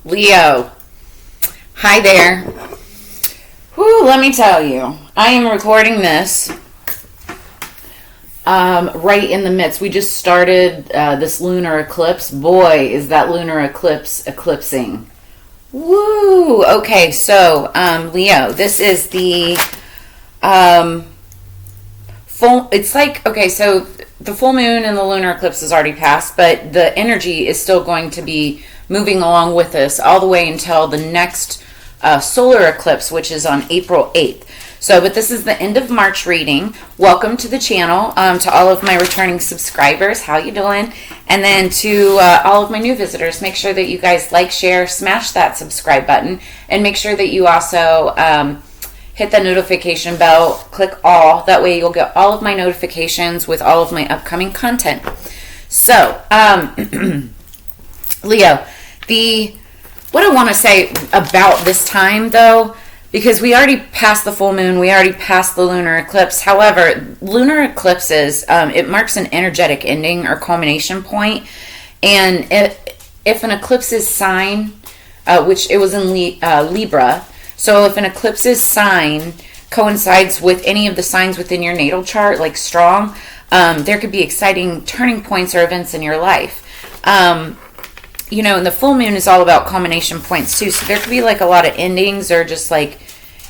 Leo, hi there. Whew, let me tell you, I am recording this right in the midst. We just started this lunar eclipse. Boy, is that lunar eclipse eclipsing. Woo! Okay, so Leo, this is the full. It's like, okay, so the full moon and the lunar eclipse has already passed, but the energy is still going to be moving along with us all the way until the next solar eclipse, which is on April 8th. So, but this is the end of March reading. Welcome to the channel, to all of my returning subscribers. How you doing? And then to all of my new visitors, make sure that you guys like, share, smash that subscribe button, and make sure that you also hit the notification bell, click all. That way you'll get all of my notifications with all of my upcoming content. So, Leo, what I want to say about this time, though, because we already passed the full moon, we already passed the lunar eclipse. However, lunar eclipses, it marks an energetic ending or culmination point. And if an eclipse's sign, which it was in Libra, so if an eclipse's sign coincides with any of the signs within your natal chart, like strong, there could be exciting turning points or events in your life. You know, and the full moon is all about culmination points too. So there could be like a lot of endings or just like,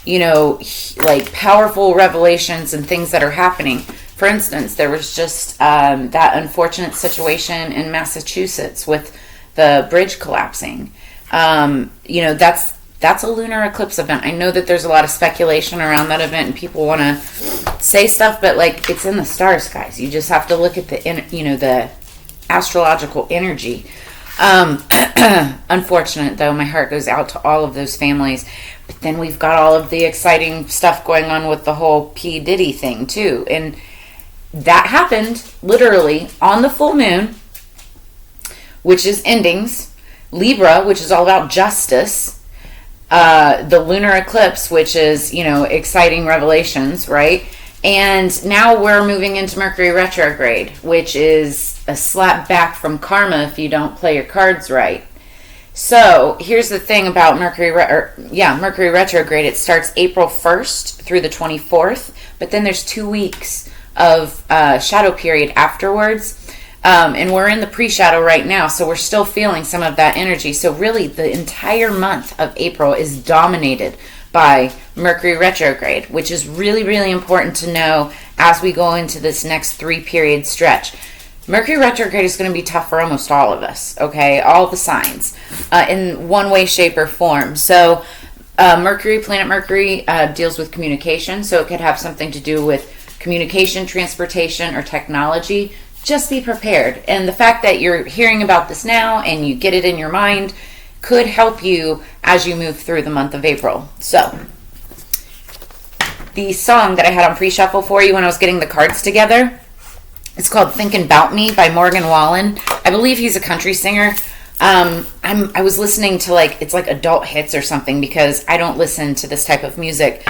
you know, like powerful revelations and things that are happening. For instance, there was just that unfortunate situation in Massachusetts with the bridge collapsing. You know, that's a lunar eclipse event. I know that there's a lot of speculation around that event and people want to say stuff, but like it's in the stars, guys. You just have to look at the astrological energy. Unfortunate though, my heart goes out to all of those families. But then we've got all of the exciting stuff going on with the whole P. Diddy thing too. And that happened literally on the full moon, which is endings, Libra, which is all about justice, the lunar eclipse, which is, you know, exciting revelations, right? And now we're moving into Mercury retrograde, which is a slap back from karma if you don't play your cards right. So here's the thing about Mercury retrograde. It starts April 1st through the 24th, but then there's 2 weeks of shadow period afterwards. And we're in the pre-shadow right now, so we're still feeling some of that energy. So really the entire month of April is dominated by Mercury retrograde, which is really, really important to know as we go into this next 3-period stretch. Mercury retrograde is going to be tough for almost all of us, okay? All the signs, in one way, shape, or form. So planet Mercury deals with communication, so it could have something to do with communication, transportation, or technology. Just be prepared. And the fact that you're hearing about this now and you get it in your mind could help you as you move through the month of April. So, the song that I had on pre-shuffle for you when I was getting the cards together, it's called Thinking About Me by Morgan Wallen. I believe he's a country singer. I was listening to it's like adult hits or something because I don't listen to this type of music.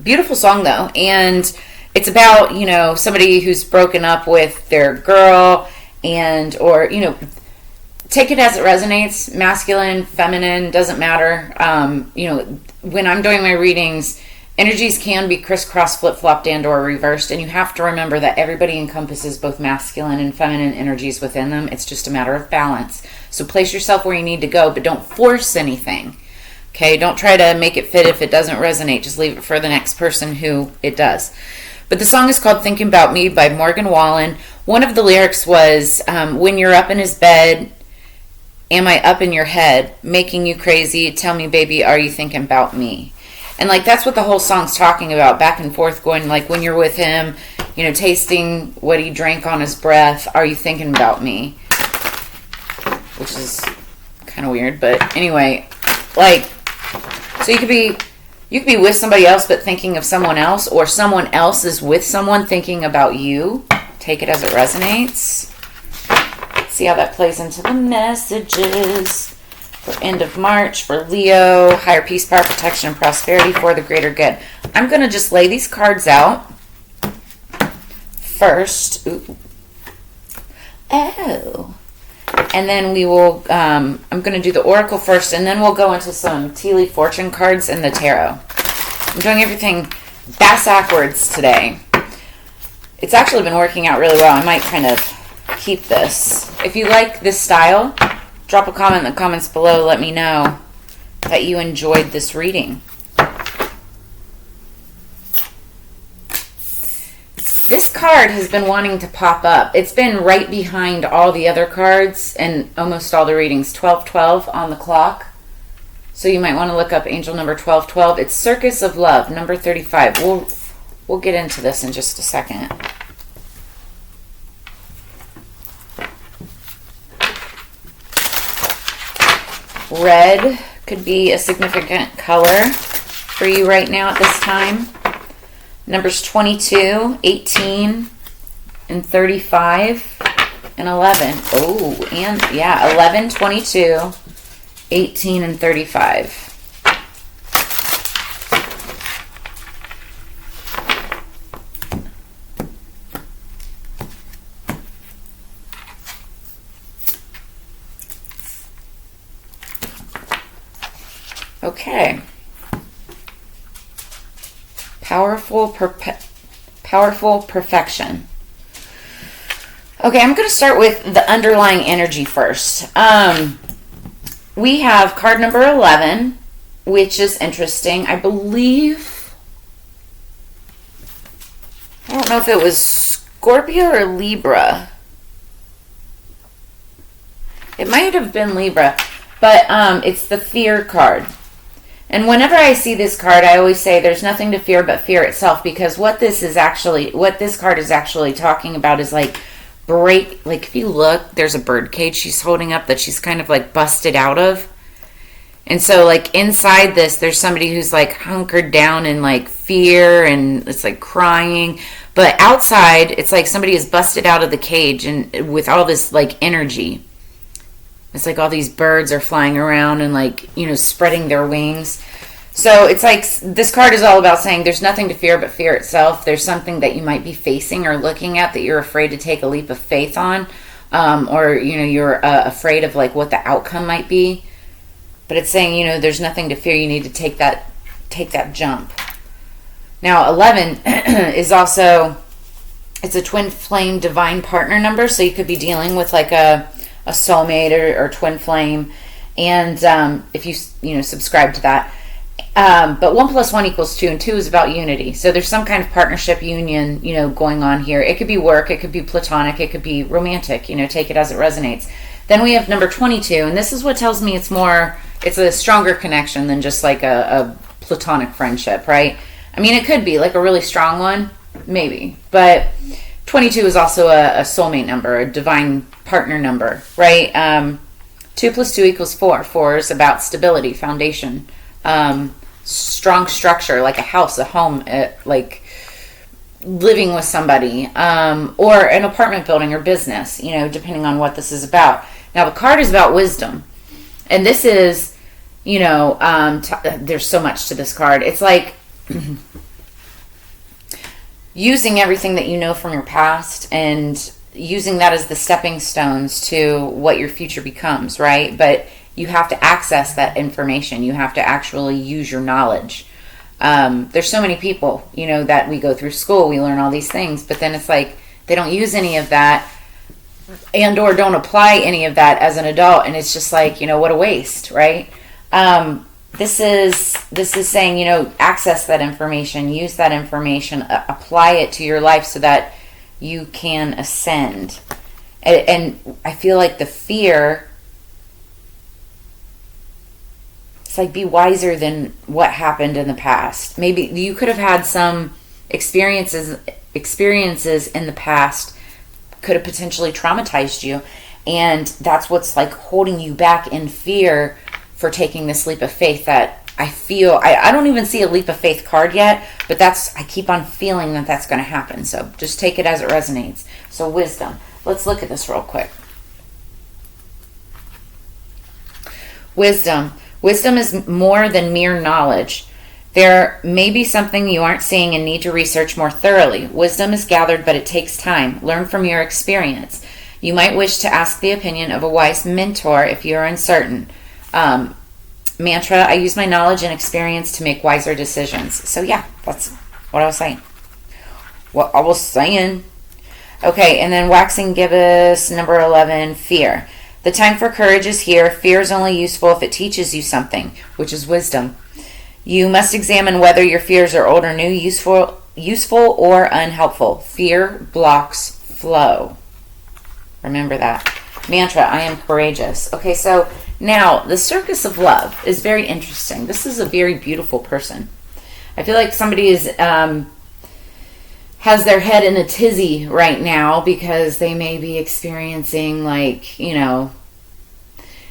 Beautiful song though. And it's about, you know, somebody who's broken up with their girl or, you know, take it as it resonates, masculine, feminine, doesn't matter. You know, when I'm doing my readings, energies can be crisscross, flip-flopped, and or reversed, and you have to remember that everybody encompasses both masculine and feminine energies within them. It's just a matter of balance. So place yourself where you need to go, but don't force anything. Okay, don't try to make it fit if it doesn't resonate. Just leave it for the next person who it does. But the song is called Thinking About Me by Morgan Wallen. One of the lyrics was, when you're up in his bed, am I up in your head, making you crazy? Tell me, baby, are you thinking about me? And like that's what the whole song's talking about, back and forth, going like when you're with him, you know, tasting what he drank on his breath, are you thinking about me? Which is kind of weird, but anyway, like, so you could be with somebody else but thinking of someone else, or someone else is with someone thinking about you. Take it as it resonates. See how that plays into the messages for end of March for Leo, higher peace, power, protection, and prosperity for the greater good. I'm going to just lay these cards out first. Ooh. Oh. and then we will, I'm going to do the oracle first, and then we'll go into some tea leaf fortune cards and the tarot. I'm doing everything backwards today. It's actually been working out really well. I might kind of keep this. If you like this style, drop a comment in the comments below. Let me know that you enjoyed this reading. This card has been wanting to pop up. It's been right behind all the other cards and almost all the readings. 1212 on the clock. So you might want to look up angel number 1212. It's Circus of Love, number 35. We'll get into this in just a second. Red could be a significant color for you right now at this time. Numbers 22, 18, and 35, and 11. Oh, and yeah, 11, 22, 18, and 35. Okay. Powerful perfection. Okay, I'm going to start with the underlying energy first. We have card number 11, which is interesting. I believe, I don't know if it was Scorpio or Libra. It might have been Libra, but it's the fear card. And whenever I see this card, I always say there's nothing to fear but fear itself, because what this card is actually talking about is like if you look, there's a bird cage she's holding up that she's kind of like busted out of. And so like inside this, there's somebody who's like hunkered down in like fear and it's like crying. But outside, it's like somebody is busted out of the cage and with all this like energy. It's like all these birds are flying around and like, spreading their wings. So it's like this card is all about saying there's nothing to fear but fear itself. There's something that you might be facing or looking at that you're afraid to take a leap of faith on. Or, you're afraid of like what the outcome might be. But it's saying, there's nothing to fear. You need to take that jump. Now, 11 is also, it's a twin flame divine partner number. So you could be dealing with like a soulmate or twin flame, and if you subscribe to that, but 1 + 1 = 2, and 2 is about unity. So there's some kind of partnership union going on here. It could be work, it could be platonic, it could be romantic. Take it as it resonates. Then we have number 22, and this is what tells me it's a stronger connection than just like a platonic friendship, right? I mean, it could be like a really strong one, maybe, but 22 is also a soulmate number, a divine partner number, right? 2 + 2 = 4. 4 is about stability, foundation, strong structure, like a house, a home, like living with somebody, or an apartment building or business, depending on what this is about. Now, the card is about wisdom. And this is, there's so much to this card. It's like using everything that you know from your past and using that as the stepping stones to what your future becomes, right? But you have to access that information. You have to actually use your knowledge. There's so many people, that we go through school, we learn all these things, but then it's like they don't use any of that and or don't apply any of that as an adult, and it's just like, what a waste, right? This is saying, access that information, use that information, apply it to your life so that you can ascend. And I feel like the fear, it's like be wiser than what happened in the past. Maybe you could have had some experiences in the past could have potentially traumatized you, and that's what's like holding you back in fear for taking this leap of faith that I feel, I don't even see a leap of faith card yet, but I keep on feeling that that's going to happen. So just take it as it resonates. So wisdom. Let's look at this real quick. Wisdom. Wisdom is more than mere knowledge. There may be something you aren't seeing and need to research more thoroughly. Wisdom is gathered, but it takes time. Learn from your experience. You might wish to ask the opinion of a wise mentor if you are uncertain. Mantra, I use my knowledge and experience to make wiser decisions. So yeah, that's what I was saying. Okay, and then waxing gibbous, number 11, fear. The time for courage is here. Fear is only useful if it teaches you something, which is wisdom. You must examine whether your fears are old or new, useful or unhelpful. Fear blocks flow. Remember that. Mantra, I am courageous. Okay, so now the Circus of Love is very interesting. This is a very beautiful person. I feel like somebody is has their head in a tizzy right now because they may be experiencing, like, you know,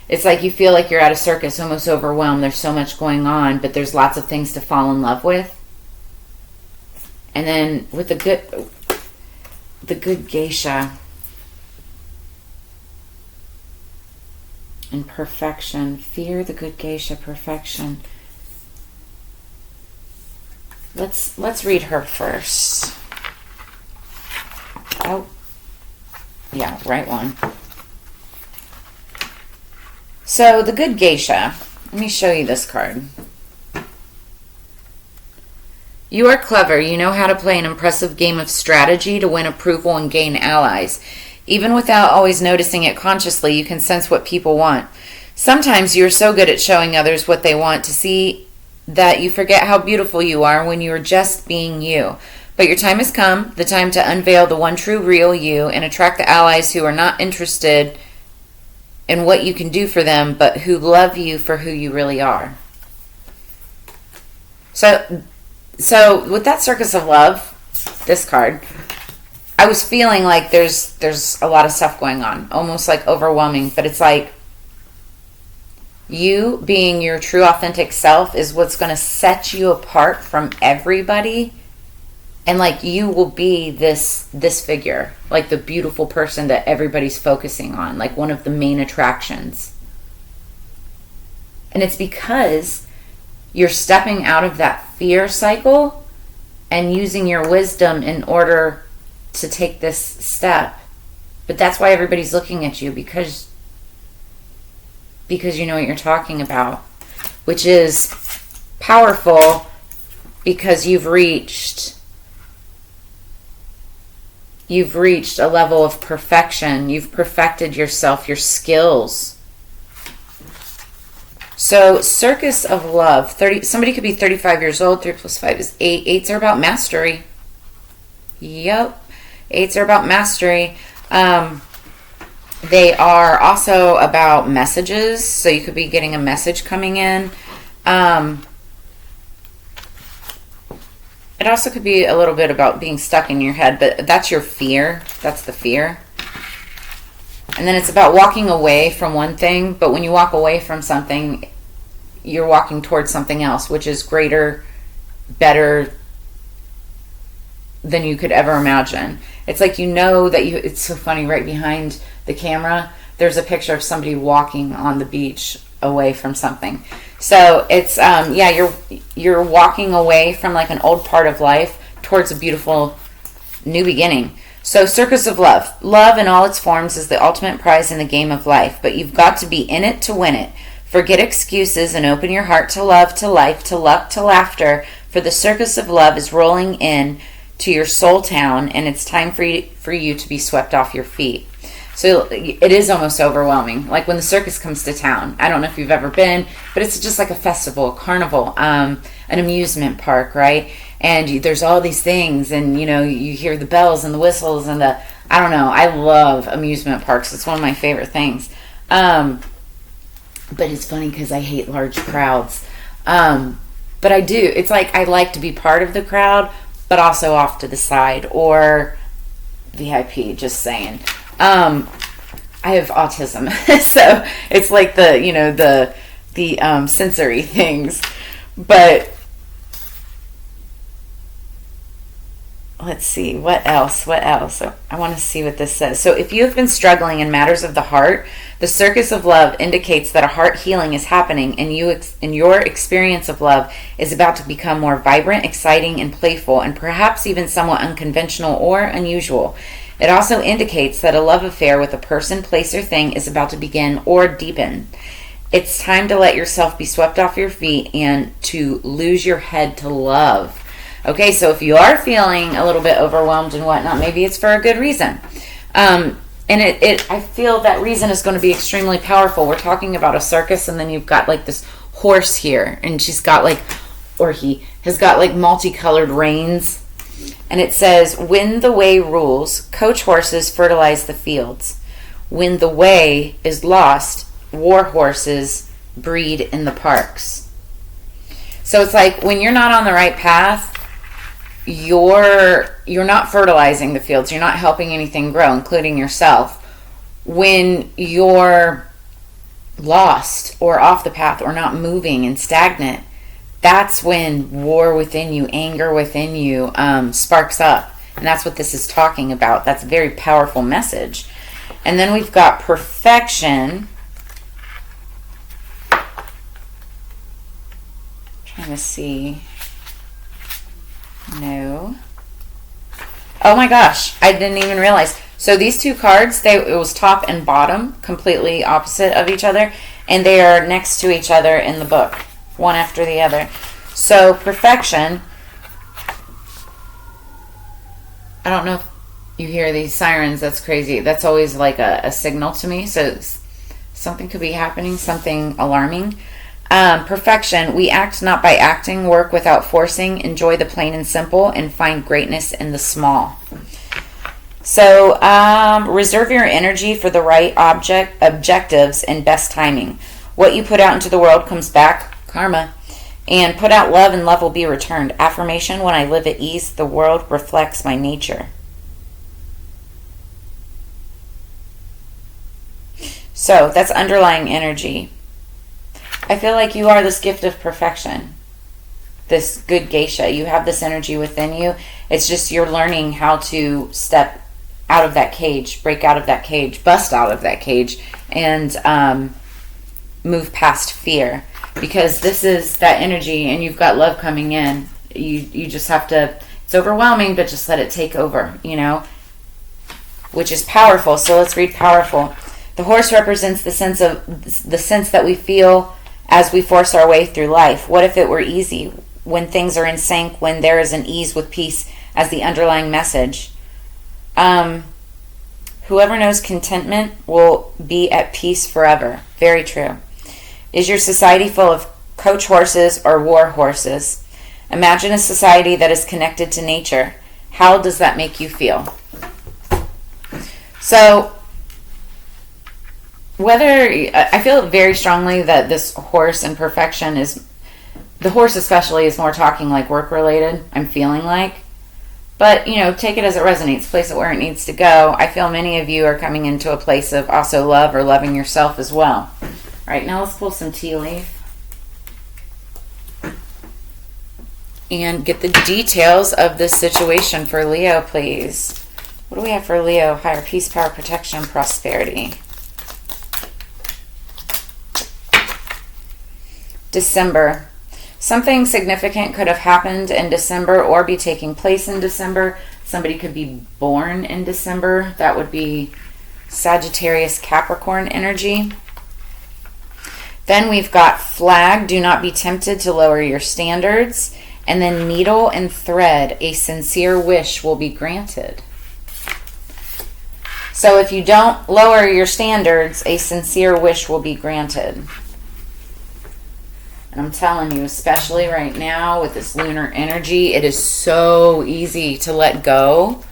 it's like you feel like you're at a circus, almost overwhelmed. There's so much going on, but there's lots of things to fall in love with. And then with the good geisha and perfection, fear, the good geisha, perfection. Let's read her first. Oh, yeah, right one. So the good geisha, let me show you this card. You are clever. You know how to play an impressive game of strategy to win approval and gain allies. Even without always noticing it consciously, you can sense what people want. Sometimes you are so good at showing others what they want to see that you forget how beautiful you are when you are just being you. But your time has come, the time to unveil the one true real you and attract the allies who are not interested in what you can do for them, but who love you for who you really are. So with that Circus of Love, this card, I was feeling like there's a lot of stuff going on, almost like overwhelming, but it's like you being your true authentic self is what's going to set you apart from everybody. And like you will be this figure, like the beautiful person that everybody's focusing on, like one of the main attractions. And it's because you're stepping out of that fear cycle and using your wisdom in order to take this step. But that's why everybody's looking at you, because you know what you're talking about, which is powerful, because you've reached a level of perfection. You've perfected yourself, your skills. So, Circus of Love. Somebody could be 35 years old. 3 plus 5 is 8. 8s are about mastery. Yep. 8s are about mastery. They are also about messages. So, you could be getting a message coming in. It also could be a little bit about being stuck in your head, but that's your fear. That's the fear. And then it's about walking away from one thing, but when you walk away from something, you're walking towards something else, which is greater, better than you could ever imagine. It's like, you know that it's so funny, right behind the camera, there's a picture of somebody walking on the beach away from something. So it's you're walking away from like an old part of life towards a beautiful new beginning. So Circus of Love. Love in all its forms is the ultimate prize in the game of life, but you've got to be in it to win it. Forget excuses and open your heart to love, to life, to luck, to laughter, for the Circus of Love is rolling in to your soul town, and it's time for you to be swept off your feet. So it is almost overwhelming. Like when the circus comes to town. I don't know if you've ever been, but it's just like a festival, a carnival, an amusement park, right? And there's all these things, and you know, you hear the bells and the whistles and I don't know. I love amusement parks. It's one of my favorite things. But it's funny because I hate large crowds. But I do. It's like I like to be part of the crowd, but also off to the side or VIP, just saying. I have autism, so it's like the sensory things. But let's see, what else? I want to see what this says. So if you have been struggling in matters of the heart, the Circus of Love indicates that a heart healing is happening, and your experience of love is about to become more vibrant, exciting, and playful, and perhaps even somewhat unconventional or unusual. It also indicates that a love affair with a person, place, or thing is about to begin or deepen. It's time to let yourself be swept off your feet and to lose your head to love. Okay, so if you are feeling a little bit overwhelmed and whatnot, maybe it's for a good reason. And I feel that reason is going to be extremely powerful. We're talking about a circus, and then you've got like this horse here, and she's got like, or he has got like multicolored reins. And it says, when the way rules, coach horses fertilize the fields. When the way is lost, war horses breed in the parks. So it's like when you're not on the right path, you're not fertilizing the fields. You're not helping anything grow, including yourself. When you're lost or off the path or not moving and stagnant, that's when war within you, anger within you sparks up. And that's what this is talking about. That's a very powerful message. And then we've got perfection. Trying to see. No. Oh my gosh, I didn't even realize. So these two cards, it was top and bottom, completely opposite of each other, and they are next to each other in the book, one after the other. So perfection, I don't know if you hear these sirens, that's crazy. That's always like a signal to me. So something could be happening, something alarming. Perfection, we act not by acting, work without forcing, enjoy the plain and simple, and find greatness in the small. So reserve your energy for the right objectives and best timing. What you put out into the world comes back, karma. And put out love, and love will be returned. Affirmation, when I live at ease, the world reflects my nature. So that's underlying energy. I feel like you are this gift of perfection, this good geisha. You have this energy within you. It's just you're learning how to step out of that cage, break out of that cage, bust out of that cage, and move past fear. Because this is that energy, and you've got love coming in. You just have to, it's overwhelming, but just let it take over, which is powerful. So let's read powerful. The horse represents the sense that we feel as we force our way through life. What if it were easy? When things are in sync, when there is an ease with peace as the underlying message. Whoever knows contentment will be at peace forever. Very true. Is your society full of coach horses or war horses? Imagine a society that is connected to nature. How does that make you feel? So, I feel very strongly that this horse and perfection is, the horse especially is more talking like work related, I'm feeling like. But, take it as it resonates, place it where it needs to go. I feel many of you are coming into a place of also love or loving yourself as well. All right, now let's pull some tea leaf and get the details of this situation for Leo, please. What do we have for Leo? Higher peace, power, protection, prosperity. December. Something significant could have happened in December or be taking place in December. Somebody could be born in December. That would be Sagittarius, Capricorn energy. Then we've got flag. Do not be tempted to lower your standards. And then needle and thread. A sincere wish will be granted. So if you don't lower your standards, a sincere wish will be granted. And I'm telling you, especially right now with this lunar energy, it is so easy to let go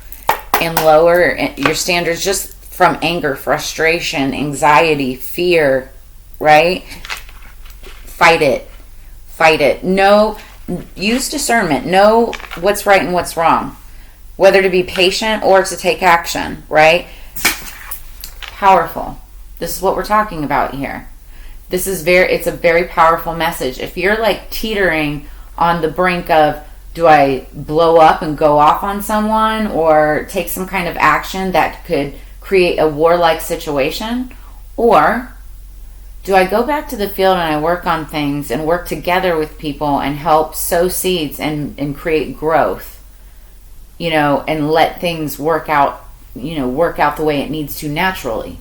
and lower your standards just from anger, frustration, anxiety, fear, right? Fight it. Fight it. Use discernment. Know what's right and what's wrong. Whether to be patient or to take action, right? Powerful. This is what we're talking about here. It's a very powerful message. If you're like teetering on the brink of, do I blow up and go off on someone or take some kind of action that could create a warlike situation? Or do I go back to the field and I work on things and work together with people and help sow seeds and create growth, and let things work out work out the way it needs to naturally.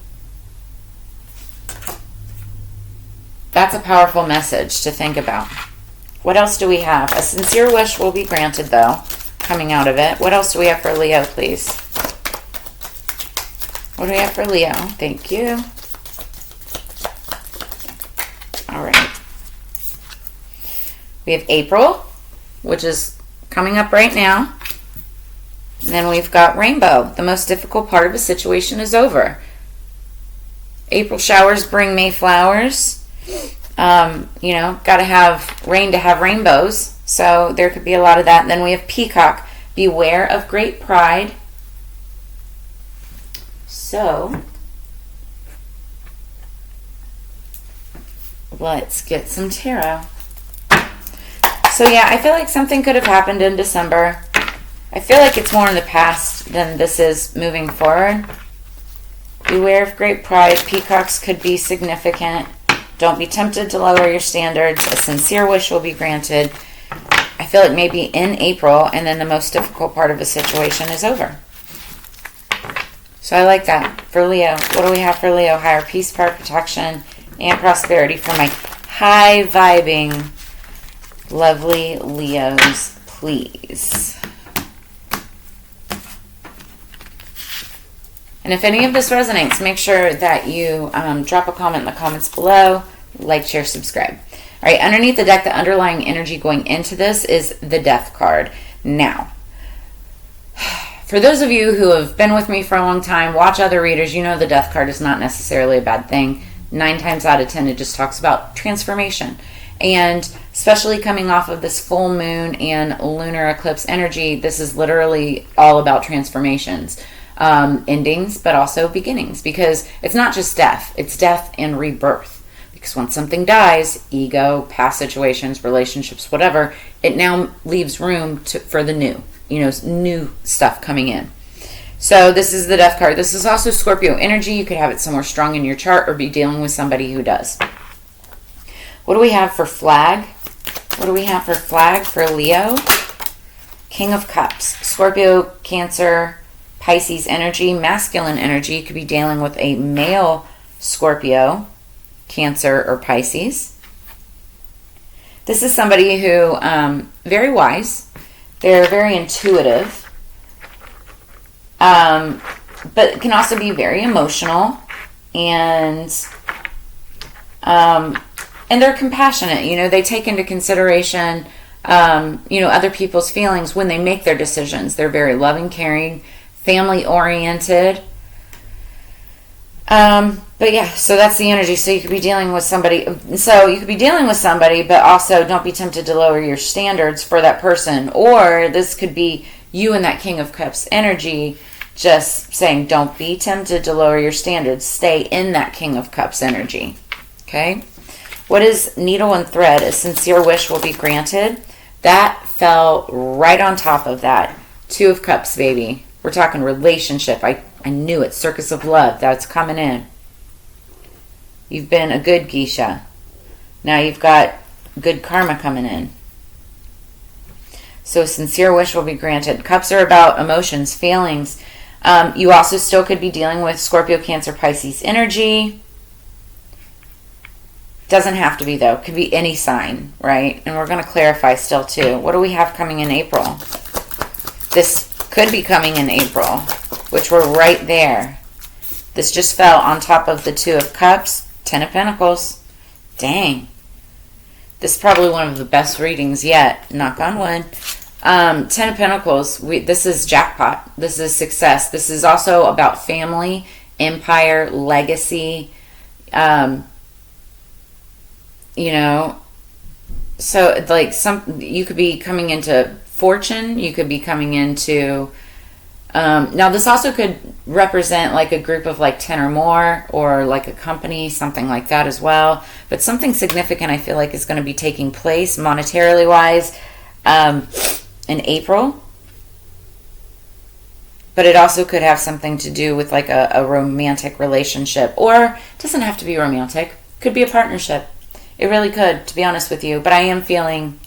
That's a powerful message to think about. What else do we have? A sincere wish will be granted, though, coming out of it. What else do we have for Leo, please? What do we have for Leo? Thank you. All right. We have April, which is coming up right now. And then we've got Rainbow. The most difficult part of a situation is over. April showers bring May flowers. Got to have rain to have rainbows. So there could be a lot of that. And then we have Peacock. Beware of great pride. So let's get some tarot. So yeah, I feel like something could have happened in December. I feel like it's more in the past than this is moving forward. Beware of great pride. Peacocks could be significant. Don't be tempted to lower your standards. A sincere wish will be granted. I feel like maybe in April, and then the most difficult part of a situation is over. So I like that for Leo. What do we have for Leo? Higher peace, power, protection, and prosperity for my high vibing, lovely Leos, please. And if any of this resonates, make sure that you drop a comment in the comments below, like, share, subscribe. All right, underneath the deck, the underlying energy going into this is the Death card. Now, for those of you who have been with me for a long time, watch other readers, you know the Death card is not necessarily a bad thing. 9 times out of 10, it just talks about transformation. And especially coming off of this full moon and lunar eclipse energy, this is literally all about transformations. Endings, but also beginnings, because it's not just death, it's death and rebirth. Because once something dies, ego, past situations, relationships, whatever, it now leaves room for the new, new stuff coming in. So this is the Death card. This is also Scorpio energy. You could have it somewhere strong in your chart or be dealing with somebody who does. What do we have for flag? What do we have for flag for Leo? King of Cups. Scorpio, Cancer, Pisces energy, masculine energy. You could be dealing with a male Scorpio, Cancer, or Pisces. This is somebody who, very wise. They're very intuitive. But can also be very emotional. And they're compassionate. They take into consideration, other people's feelings when they make their decisions. They're very loving, caring, family oriented. But yeah, so that's the energy. So you could be dealing with somebody. But also don't be tempted to lower your standards for that person. Or this could be you and that King of Cups energy just saying, don't be tempted to lower your standards. Stay in that King of Cups energy. Okay? What is needle and thread? A sincere wish will be granted. That fell right on top of that. 2 of Cups, baby. We're talking relationship. I knew it. Circus of love. That's coming in. You've been a good geisha. Now you've got good karma coming in. So a sincere wish will be granted. Cups are about emotions, feelings. You also still could be dealing with Scorpio, Cancer, Pisces energy. Doesn't have to be, though. Could be any sign, right? And we're going to clarify still, too. What do we have coming in April? This could be coming in April, which we're right there. This just fell on top of the 2 of Cups, 10 of Pentacles. Dang. This is probably one of the best readings yet. Knock on wood. 10 of Pentacles. This is jackpot. This is success. This is also about family, empire, legacy. So like you could be coming into fortune. You could be coming into. Now this also could represent like a group of like 10 or more, or like a company, something like that as well. But something significant I feel like is going to be taking place monetarily wise in April. But it also could have something to do with like a romantic relationship, or it doesn't have to be romantic. Could be a partnership. It really could, to be honest with you. But I am feeling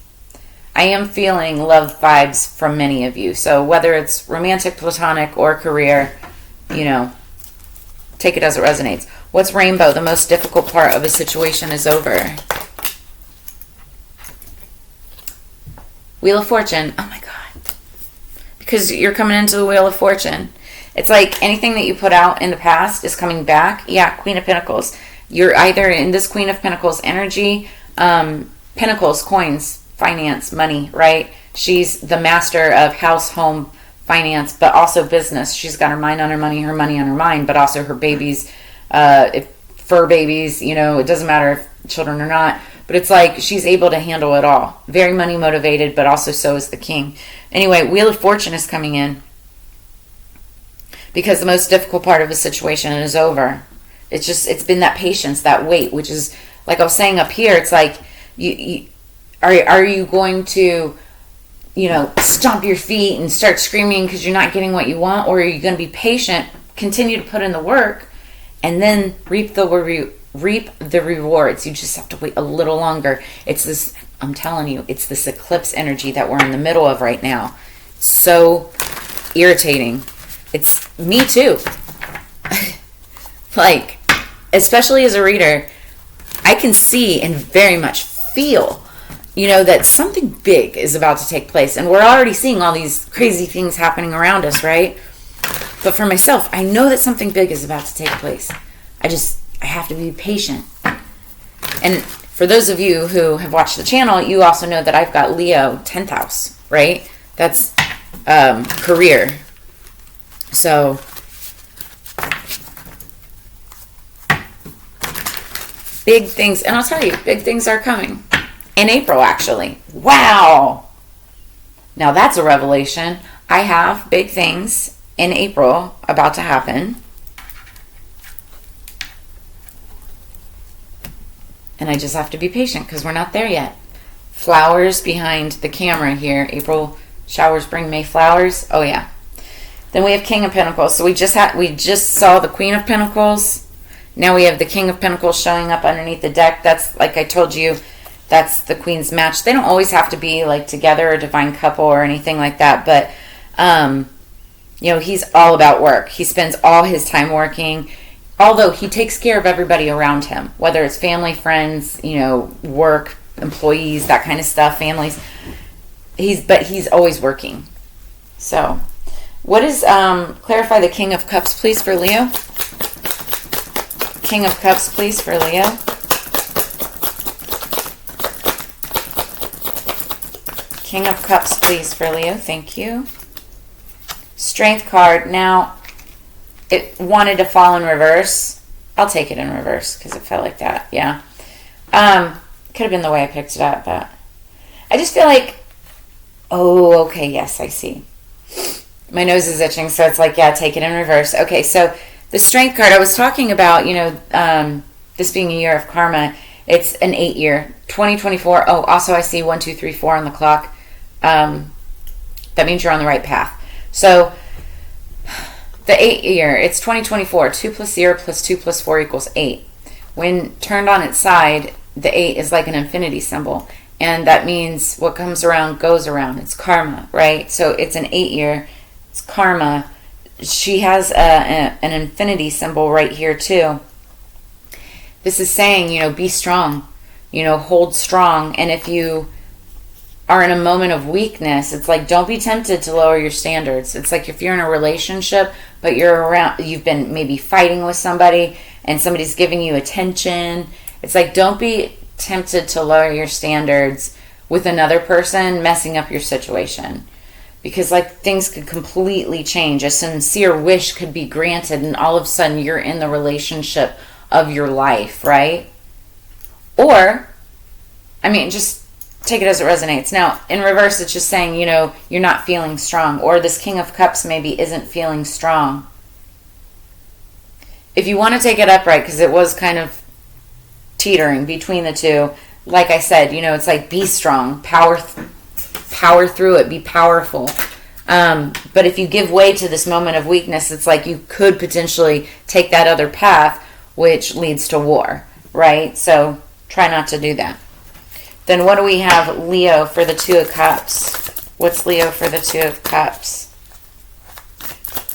love vibes from many of you. So whether it's romantic, platonic, or career, take it as it resonates. What's rainbow? The most difficult part of a situation is over. Wheel of Fortune. Oh my God. Because you're coming into the Wheel of Fortune. It's like anything that you put out in the past is coming back. Yeah, Queen of Pentacles. You're either in this Queen of Pentacles energy, Pentacles, coins, finance, money, right? She's the master of house, home, finance, but also business. She's got her mind on her money on her mind, but also her babies, fur babies, it doesn't matter if children or not. But it's like she's able to handle it all. Very money motivated, but also so is the king. Anyway, Wheel of Fortune is coming in. Because the most difficult part of a situation is over. It's been that patience, that wait, which is, like I was saying up here, it's like, are you going to, stomp your feet and start screaming because you're not getting what you want? Or are you going to be patient, continue to put in the work, and then reap the rewards? You just have to wait a little longer. It's this, I'm telling you, it's this eclipse energy that we're in the middle of right now. It's so irritating. It's me too. Like, especially as a reader, I can see and very much feel, that something big is about to take place. And we're already seeing all these crazy things happening around us, right? But for myself, I know that something big is about to take place. I have to be patient. And for those of you who have watched the channel, you also know that I've got Leo 10th house, right? That's career. So big things, and I'll tell you, big things are coming in April, actually. Wow. Now that's a revelation. I have big things in April about to happen. And I just have to be patient because we're not there yet. Flowers behind the camera here. April showers bring May flowers. Oh yeah. Then we have King of Pentacles. So we just saw the Queen of Pentacles. Now we have the King of Pentacles showing up underneath the deck. That's, like I told you, that's the Queen's match. They don't always have to be like together or divine couple or anything like that. But, he's all about work. He spends all his time working. Although he takes care of everybody around him, whether it's family, friends, work, employees, that kind of stuff, families. He's always working. So, what is, clarify the King of Cups, please, for Leo. King of Cups, please, for Leo. King of Cups, please, for Leo. Thank you. Strength card. Now, it wanted to fall in reverse. I'll take it in reverse because it felt like that. Yeah. Could have been the way I picked it up, but I just feel like, oh, okay, yes, I see. My nose is itching, so it's like, yeah, take it in reverse. Okay, so the Strength card, I was talking about, this being a year of karma. It's an 8-year, 2024. Oh, also I see 1, 2, 3, 4 on the clock. That means you're on the right path. So the 8-year, it's 2024. 2 plus 0 plus 2 plus 4 equals 8. When turned on its side, the 8 is like an infinity symbol. And that means what comes around goes around. It's karma, right? So it's an 8-year. It's karma. She has an infinity symbol right here too. This is saying, be strong. Hold strong. And if you are in a moment of weakness, it's like, don't be tempted to lower your standards. It's like if you're in a relationship, but you've been maybe fighting with somebody and somebody's giving you attention. It's like, don't be tempted to lower your standards with another person messing up your situation. Because things could completely change. A sincere wish could be granted and all of a sudden you're in the relationship of your life, right? Or, just take it as it resonates. Now, in reverse, it's just saying, you're not feeling strong. Or this King of Cups maybe isn't feeling strong. If you want to take it upright, because it was kind of teetering between the two, like I said, it's like, be strong, power through it, be powerful. But if you give way to this moment of weakness, it's like you could potentially take that other path, which leads to war, right? So try not to do that. Then what do we have, Leo, for the 2 of Cups? What's Leo for the 2 of Cups?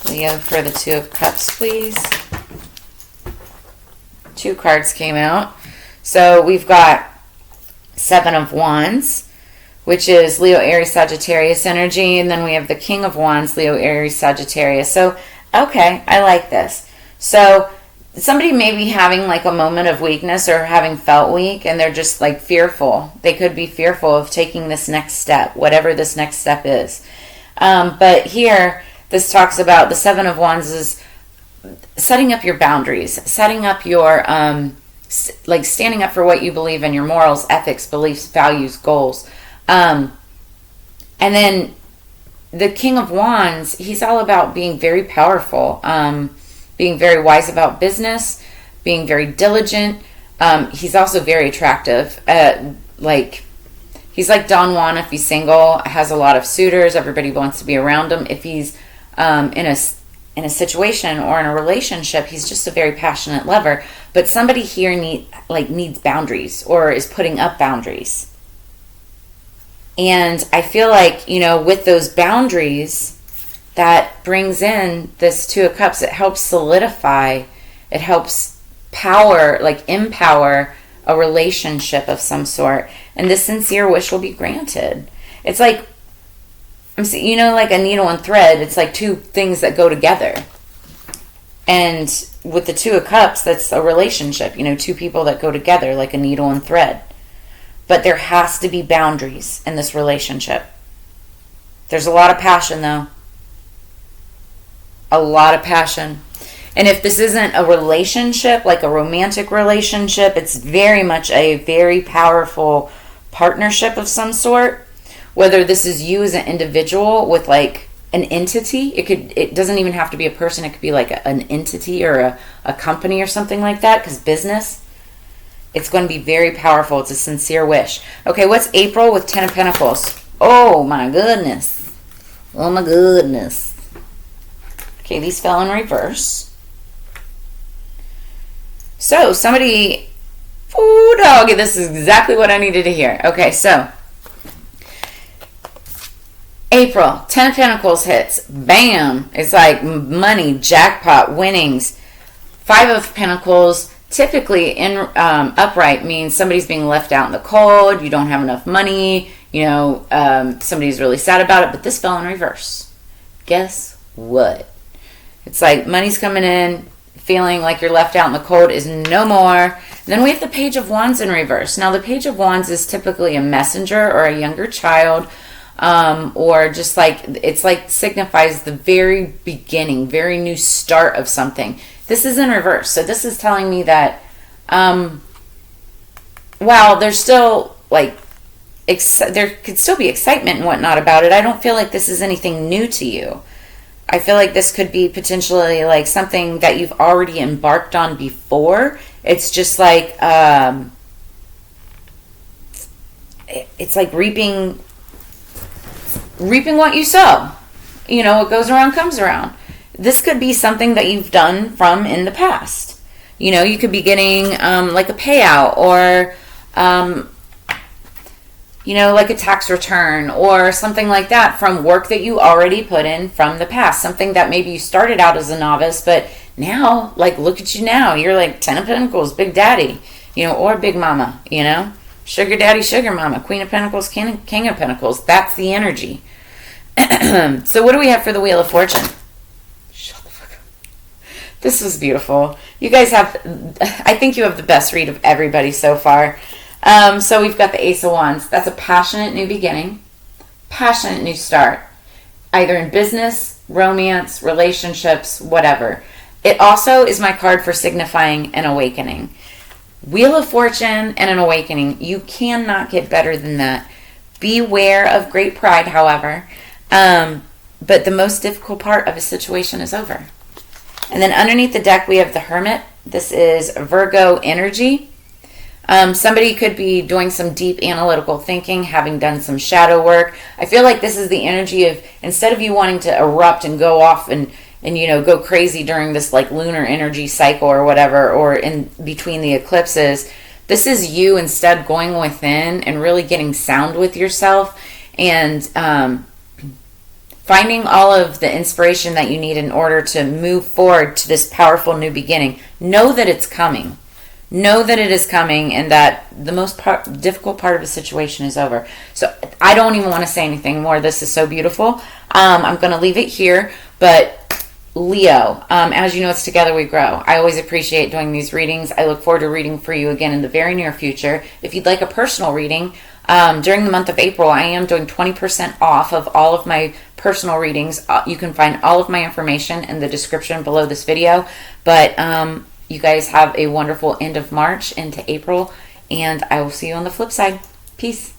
Leo, for the Two of Cups, please. 2 cards came out. So we've got 7 of Wands, which is Leo, Aries, Sagittarius energy. And then we have the King of Wands, Leo, Aries, Sagittarius. So, okay, I like this. So somebody may be having like a moment of weakness or having felt weak, and they're just like fearful. They could be fearful of taking this next step, whatever this next step is. But here, this talks about the 7 of Wands is setting up your boundaries, setting up your, like standing up for what you believe in, your morals, ethics, beliefs, values, goals. And then the King of Wands, he's all about being very powerful, being very wise about business, being very diligent. He's also very attractive. He's like Don Juan if he's single, has a lot of suitors, everybody wants to be around him. If he's in a situation or in a relationship, he's just a very passionate lover. But somebody here needs boundaries or is putting up boundaries. And I feel like, with those boundaries, that brings in this Two of Cups. It helps solidify, it helps empower a relationship of some sort. And this sincere wish will be granted. It's like, like a needle and thread, it's like 2 things that go together. And with the Two of Cups, that's a relationship, 2 people that go together like a needle and thread. But there has to be boundaries in this relationship. There's a lot of passion, though. A lot of passion. And if this isn't a relationship, like a romantic relationship, it's very much a very powerful partnership of some sort. Whether this is you as an individual with like an entity, it doesn't even have to be a person. It could be like an entity or a company or something like that. Because business, it's going to be very powerful. It's a sincere wish. Okay, what's April with 10 of Pentacles? Oh my goodness. Oh my goodness. Okay, these fell in reverse. So somebody, ooh doggy, this is exactly what I needed to hear. Okay, so April, 10 of Pentacles hits. Bam! It's like money, jackpot, winnings. 5 of Pentacles, typically in upright, means somebody's being left out in the cold. You don't have enough money. Somebody's really sad about it. But this fell in reverse. Guess what? It's like money's coming in. Feeling like you're left out in the cold is no more. And then we have the Page of Wands in reverse. Now, the Page of Wands is typically a messenger or a younger child. Or just like, it's like signifies the very beginning, very new start of something. This is in reverse. So this is telling me that, while there's still like, there could still be excitement and whatnot about it, I don't feel like this is anything new to you. I feel like this could be potentially like something that you've already embarked on before. It's just like, it's like reaping what you sow. What goes around comes around. This could be something that you've done from in the past. You could be getting like a payout or like a tax return or something like that from work that you already put in from the past. Something that maybe you started out as a novice, but now, like, look at you now. You're like 10 of Pentacles, Big Daddy, or Big Mama, Sugar Daddy, Sugar Mama, Queen of Pentacles, King of Pentacles. That's the energy. So what do we have for the Wheel of Fortune? Shut the fuck up. This was beautiful. You guys I think you have the best read of everybody so far. So we've got the Ace of Wands. That's a passionate new beginning, passionate new start, either in business, romance, relationships, whatever. It also is my card for signifying an awakening. Wheel of Fortune and an awakening. You cannot get better than that. Beware of great pride, however. But the most difficult part of a situation is over. And then underneath the deck, we have the Hermit. This is Virgo energy. Somebody could be doing some deep analytical thinking, having done some shadow work. I feel like this is the energy of, instead of you wanting to erupt and go off and go crazy during this like lunar energy cycle or whatever, or in between the eclipses, this is you instead going within and really getting sound with yourself and finding all of the inspiration that you need in order to move forward to this powerful new beginning. Know that it's coming. Know that it is coming, and that the most difficult part of the situation is over. So I don't even want to say anything more. This is so beautiful. I'm going to leave it here. But Leo, as you know, it's together we grow. I always appreciate doing these readings. I look forward to reading for you again in the very near future. If you'd like a personal reading, during the month of April, I am doing 20% off of all of my personal readings. You can find all of my information in the description below this video. But you guys have a wonderful end of March into April, and I will see you on the flip side. Peace.